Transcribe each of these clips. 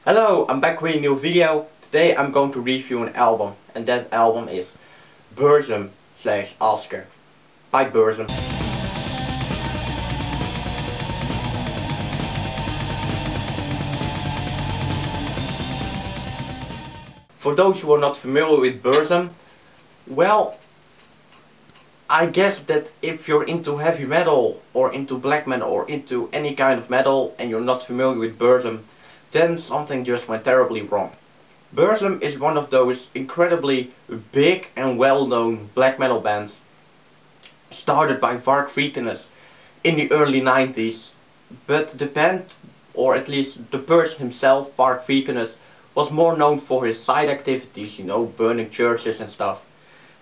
Hello, I'm back with a new video. Today I'm going to review an album, and that album is Burzum/Aske by Burzum. For those who are not familiar with Burzum, well, I guess that if you're into heavy metal or into black metal or into any kind of metal and you're not familiar with Burzum, then something just went terribly wrong. Burzum is one of those incredibly big and well-known black metal bands started by Varg Vikernes in the early 90s, but the band, or at least the person himself, Varg Vikernes, was more known for his side activities, you know, burning churches and stuff,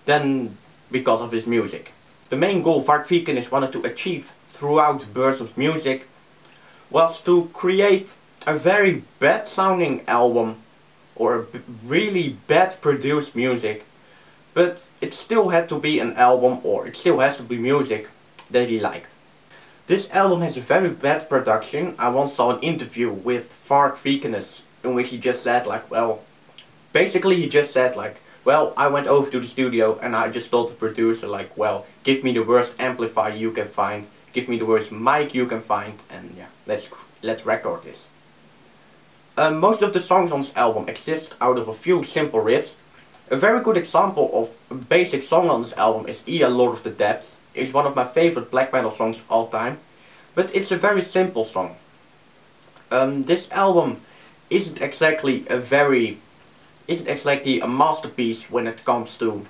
than because of his music. The main goal Varg Vikernes wanted to achieve throughout Burzum's music was to create a very bad sounding album or a really bad produced music, but it still had to be an album, or it still has to be music that he liked. This album has a very bad production. I once saw an interview with Varg Vikernes in which he just said basically he just said well, I went over to the studio and I just told the producer well, give me the worst amplifier you can find, give me the worst mic you can find, and yeah, let's record this. Most of the songs on this album exist out of a few simple riffs. A very good example of a basic song on this album is Ia Lord of the Depths. It's one of my favorite black metal songs of all time, but it's a very simple song. This album isn't exactly a masterpiece when it comes to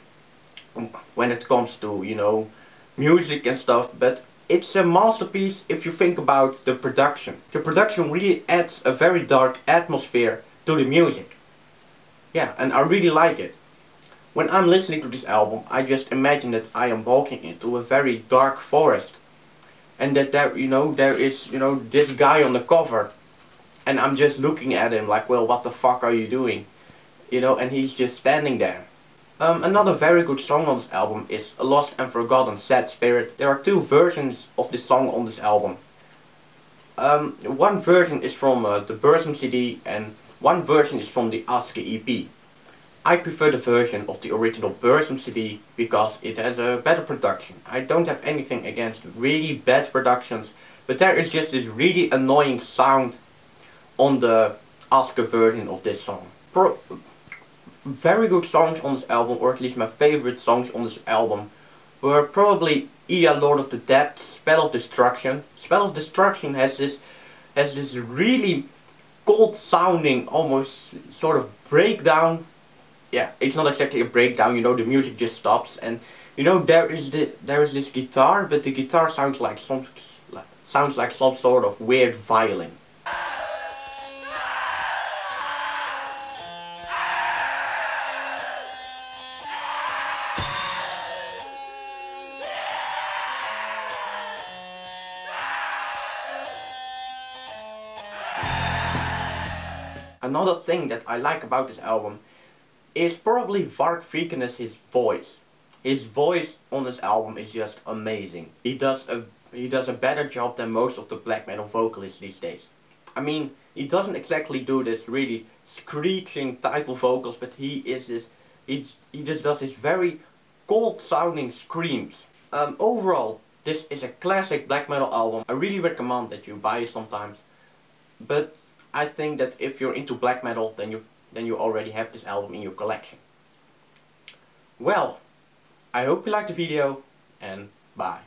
you know, music and stuff, but it's a masterpiece if you think about the production. The production really adds a very dark atmosphere to the music. Yeah, and I really like it. When I'm listening to this album, I just imagine that I am walking into a very dark forest, and that there is this guy on the cover, and I'm just looking at him well, what the fuck are you doing? You know, and he's just standing there. Another very good song on this album is A Lost and Forgotten Sad Spirit. There are two versions of this song on this album. One version is from the Burzum CD and one version is from the Aske EP. I prefer the version of the original Burzum CD because it has a better production. I don't have anything against really bad productions, but there is just this really annoying sound on the Aske version of this song. Very good songs on this album, or at least my favorite songs on this album, were probably Ia Lord of the Depths, Spell of Destruction. Spell of Destruction has this really cold sounding, almost sort of breakdown. Yeah, it's not exactly a breakdown, you know, the music just stops, and you know, there is this guitar, but the guitar sounds like some sort of weird violin. Another thing that I like about this album is probably Varg Vikernes' his voice. His voice on this album is just amazing. He does a better job than most of the black metal vocalists these days. I mean, he doesn't exactly do this really screeching type of vocals, but he just does this very cold sounding screams. Overall, this is a classic black metal album. I really recommend that you buy it sometimes. But I think that if you're into black metal, then you already have this album in your collection. Well, I hope you liked the video, and bye.